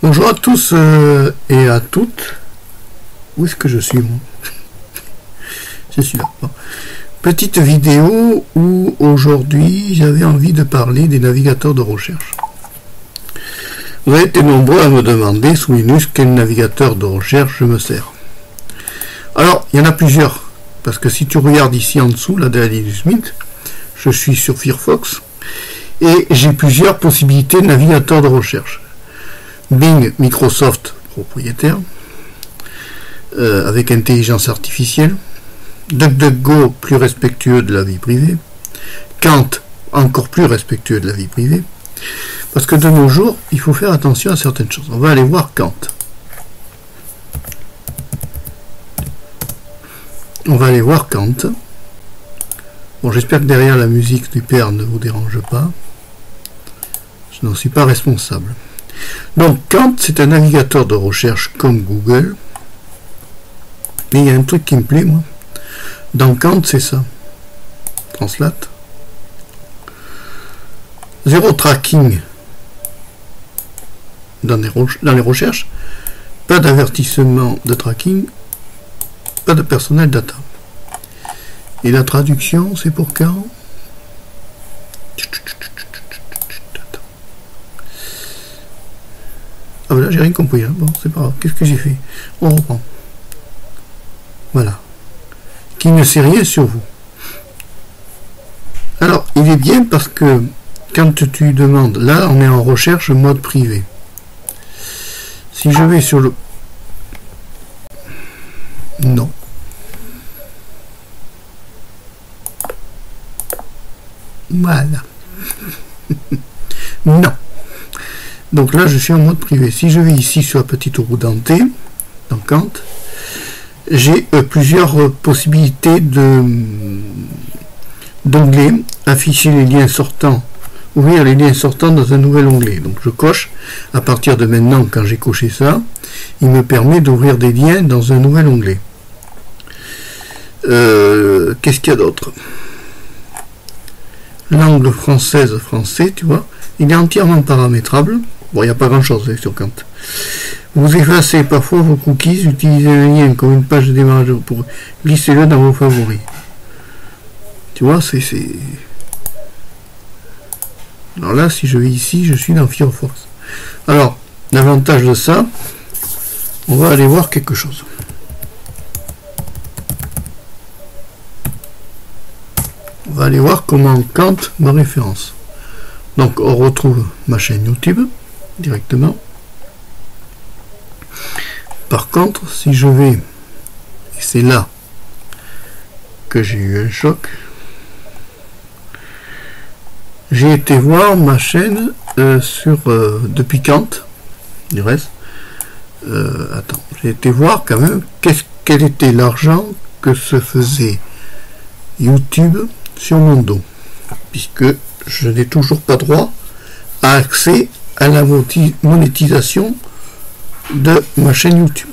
Bonjour à tous et à toutes. Où est-ce que je suis moi? Je suis là. Bon. Petite vidéo où aujourd'hui j'avais envie de parler des navigateurs de recherche. Vous avez été nombreux à me demander sous Linux quel navigateur de recherche je me sers. Alors, il y en a plusieurs. Parce que si tu regardes ici en dessous, là derrière Linux Mint, je suis sur Firefox et j'ai plusieurs possibilités de navigateurs de recherche. Bing, Microsoft, propriétaire, avec intelligence artificielle. DuckDuckGo, plus respectueux de la vie privée. Kant, encore plus respectueux de la vie privée. Parce que de nos jours, il faut faire attention à certaines choses. On va aller voir Kant. On va aller voir Kant. Bon, j'espère que derrière la musique du père ne vous dérange pas. Je n'en suis pas responsable. Donc Kant, c'est un navigateur de recherche comme Google. Mais il y a un truc qui me plaît, moi. Dans Kant, c'est ça. Translate. Zéro tracking dans les recherches. Pas d'avertissement de tracking. Pas de personnel data. Et la traduction, c'est pour quand? Ah ben là, j'ai rien compris. Hein. Bon, c'est pas grave. Qu'est-ce que j'ai fait? On reprend. Voilà. Qui ne sait rien sur vous. Alors, il est bien parce que quand tu demandes, là, on est en recherche mode privé. Si je vais sur le... Non. Voilà. Non. Donc là, je suis en mode privé. Si je vais ici sur la petite roue dentée, dans Kant, j'ai plusieurs possibilités d'onglets, afficher les liens sortants, ouvrir les liens sortants dans un nouvel onglet. Donc je coche, à partir de maintenant, quand j'ai coché ça, il me permet d'ouvrir des liens dans un nouvel onglet. Qu'est-ce qu'il y a d'autre? Langue française, français, tu vois, il est entièrement paramétrable. Bon, il n'y a pas grand chose sur Kant. Vous effacez parfois vos cookies, utilisez un lien comme une page de démarrage pour glisser-le dans vos favoris. Tu vois, c'est... Alors là, si je vais ici, je suis dans Firefox. Alors, l'avantage de ça, on va aller voir quelque chose. On va aller voir comment Kant me référence. Donc, on retrouve ma chaîne YouTube directement. Par contre, si je vais, et c'est là que j'ai eu un choc, j'ai été voir ma chaîne depuis Kant, du reste. Attends, j'ai été voir quand même quel était l'argent que se faisait YouTube sur mon dos, puisque je n'ai toujours pas droit à accès à la monétisation de ma chaîne YouTube.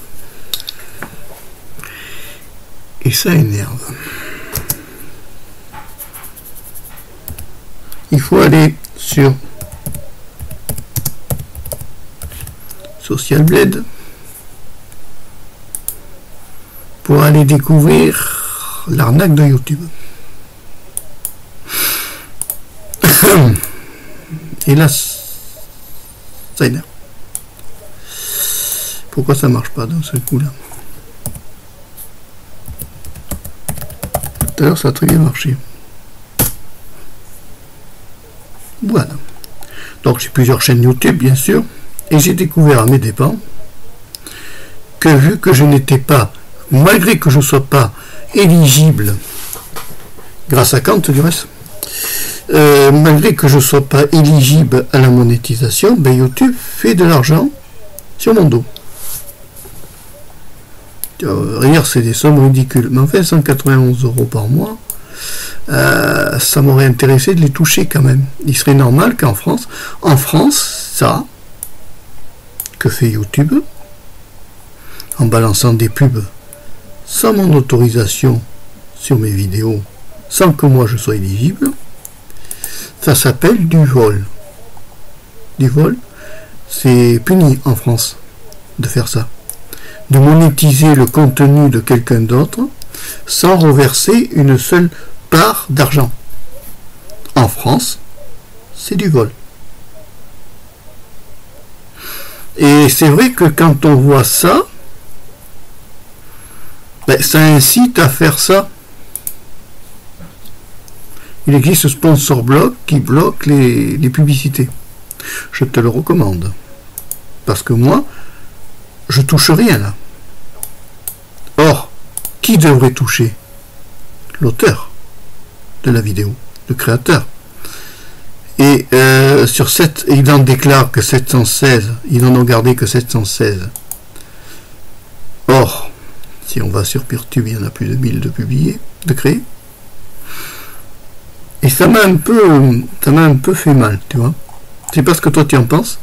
Et ça énerve. Il faut aller sur Social Blade pour aller découvrir l'arnaque de YouTube. Et là, ça énerve. Pourquoi ça marche pas dans ce coup-là? Tout à l'heure, ça a très bien marché. Voilà. Donc, j'ai plusieurs chaînes YouTube, bien sûr. Et j'ai découvert à mes dépens que vu que je n'étais pas, malgré que je ne sois pas éligible, grâce à Kant du reste, malgré que je ne sois pas éligible à la monétisation, ben YouTube fait de l'argent sur mon dos. Rire, c'est des sommes ridicules. Mais en fait, 191 € par mois, ça m'aurait intéressé de les toucher quand même. Il serait normal qu'en France, ça, que fait YouTube, en balançant des pubs sans mon autorisation sur mes vidéos, sans que moi je sois éligible, ça s'appelle du vol. Du vol, c'est puni en France de faire ça. De monétiser le contenu de quelqu'un d'autre sans reverser une seule part d'argent. En France, c'est du vol. Et c'est vrai que quand on voit ça, ça incite à faire ça. Il existe Sponsor Block qui bloque les publicités. Je te le recommande. Parce que moi, je touche rien là. Or, qui devrait toucher? L'auteur de la vidéo, le créateur. Et sur 7, il en déclare que 716, ils n'en ont gardé que 716. Or, si on va sur PeerTube, il y en a plus de 1000 de publiés, de créés. Et ça m'a un peu fait mal, tu vois. C'est pas ce que toi tu en penses.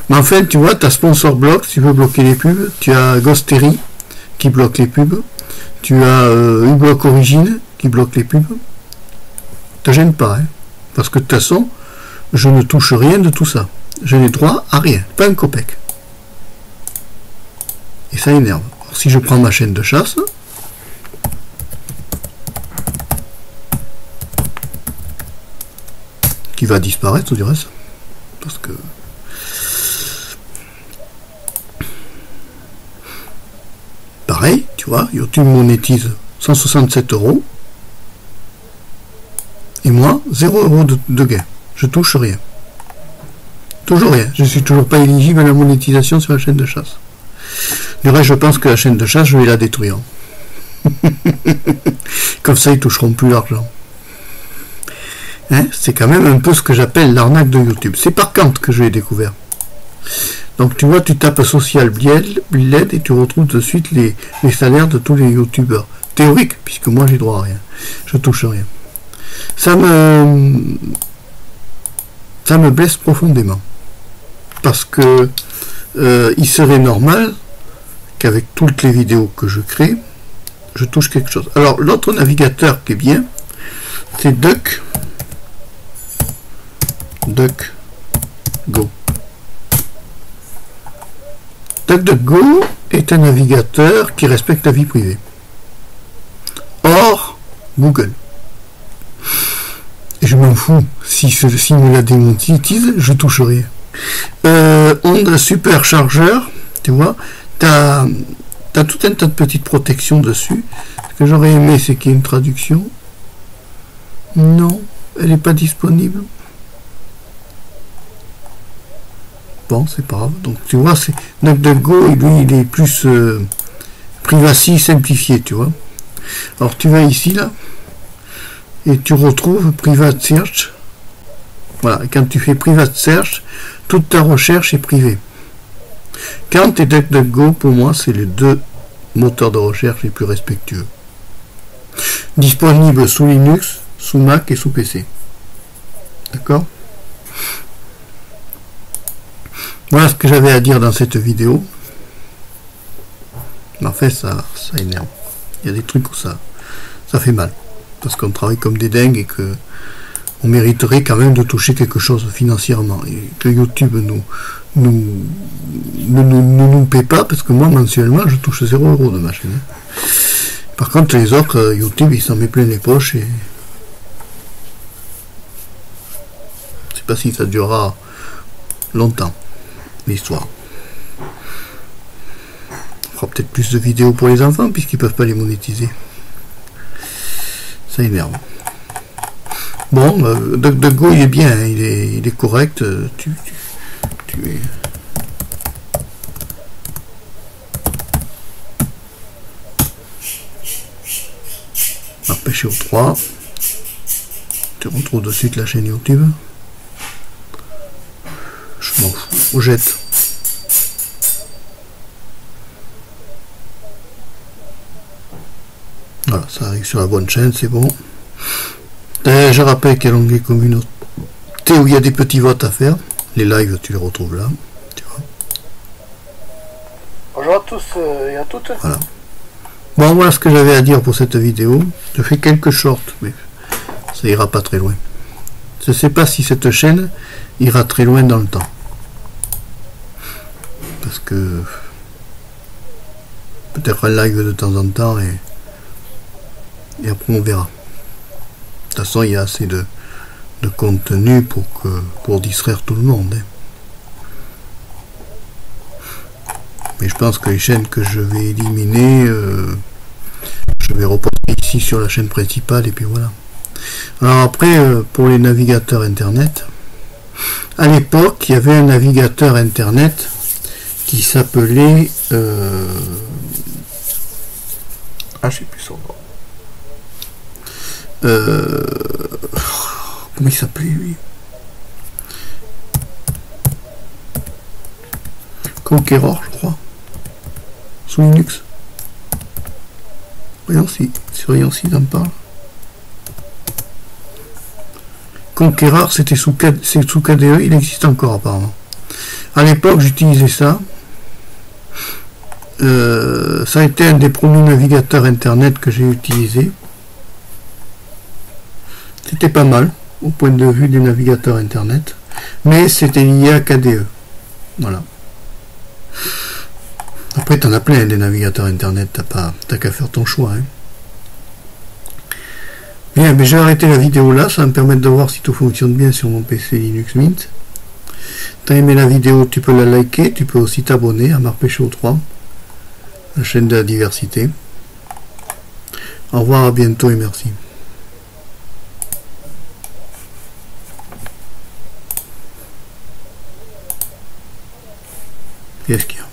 Mais en fait, tu vois, tu as Sponsor Block, si tu veux bloquer les pubs. Tu as Ghostery qui bloque les pubs. Tu as uBlock Origin qui bloque les pubs. Te gêne pas, hein. Parce que de toute façon, je ne touche rien de tout ça. Je n'ai droit à rien, pas un copec. Et ça énerve. Alors, si je prends ma chaîne de chasse, qui va disparaître du reste, parce que pareil, tu vois, YouTube monétise 167 €. Et moi, 0 € de gain. Je touche rien. Toujours rien. Je suis toujours pas éligible à la monétisation sur la chaîne de chasse. Du reste, je pense que la chaîne de chasse, je vais la détruire. Comme ça, ils toucheront plus l'argent. Hein, c'est quand même un peu ce que j'appelle l'arnaque de YouTube. C'est par Kant que je l'ai découvert. Donc tu vois, tu tapes Social Bled et tu retrouves de suite les salaires de tous les youtubeurs. Théorique, puisque moi j'ai droit à rien. Je touche rien. Ça me blesse profondément. Parce que il serait normal qu'avec toutes les vidéos que je crée, je touche quelque chose. Alors l'autre navigateur qui est bien, c'est DuckDuckGo. DuckDuckGo est un navigateur qui respecte la vie privée. Or, Google. Je m'en fous. Si me la démonétise, je touche rien. Onde superchargeur, tu vois, t'as tout un tas de petites protections dessus. Ce que j'aurais aimé, c'est qu'il y ait une traduction. Non, elle n'est pas disponible. Bon, c'est pas grave. Donc tu vois, c'est DuckDuckGo, lui, il est plus privacy simplifié, tu vois. Alors tu vas ici là et tu retrouves Private Search. Voilà, quand tu fais Private Search, toute ta recherche est privée. Kant et DuckDuckGo, pour moi, c'est les deux moteurs de recherche les plus respectueux. Disponible sous Linux, sous Mac et sous PC. D'accord? Voilà ce que j'avais à dire dans cette vidéo. En fait, ça énerve. Il y a des trucs où ça fait mal. Parce qu'on travaille comme des dingues et que on mériterait quand même de toucher quelque chose financièrement. Et que YouTube nous paie pas, parce que moi, mensuellement, je touche 0 € de ma chaîne. Par contre, les autres, YouTube, il s'en met plein les poches et je sais pas si ça durera longtemps, l'histoire. On fera peut-être plus de vidéos pour les enfants, puisqu'ils peuvent pas les monétiser. Ça énerve. Bon, DuckDuckGo, il est bien, hein, il est correct. Tu es... Pêcher au 3. Tu retrouves de suite la chaîne YouTube. Je m'en fous. On jette. Voilà, ça arrive sur la bonne chaîne, c'est bon. Je rappelle qu'il y a l'onglet communauté où il y a des petits votes à faire. Les lives, tu les retrouves là. Tu vois. Bonjour à tous et à toutes. Voilà. Bon, voilà ce que j'avais à dire pour cette vidéo. Je fais quelques shorts, mais ça ira pas très loin. Je ne sais pas si cette chaîne ira très loin dans le temps. parce que peut-être un live de temps en temps et après on verra. De toute façon, il y a assez de contenu pour distraire tout le monde. Hein. Mais je pense que les chaînes que je vais éliminer, je vais reporter ici sur la chaîne principale et puis voilà. Alors après, pour les navigateurs internet, à l'époque, il y avait un navigateur internet qui s'appelait je sais plus son nom. Comment il s'appelait lui? Conqueror, je crois. Sous Linux. Voyons si j'en parle. Conqueror, c'était sous KDE, il existe encore apparemment. À l'époque, j'utilisais ça. Ça a été un des premiers navigateurs internet que j'ai utilisé. C'était pas mal au point de vue des navigateurs internet, mais c'était lié à KDE. Voilà. Après, t'en as plein des navigateurs internet, t'as qu'à faire ton choix. Hein. Bien, mais j'ai arrêté la vidéo là, ça va me permettre de voir si tout fonctionne bien sur mon PC Linux Mint. T'as aimé la vidéo, tu peux la liker, tu peux aussi t'abonner à Marpécho 3, la chaîne de la diversité. Au revoir, à bientôt et merci. Qu'est-ce qu'il y a ?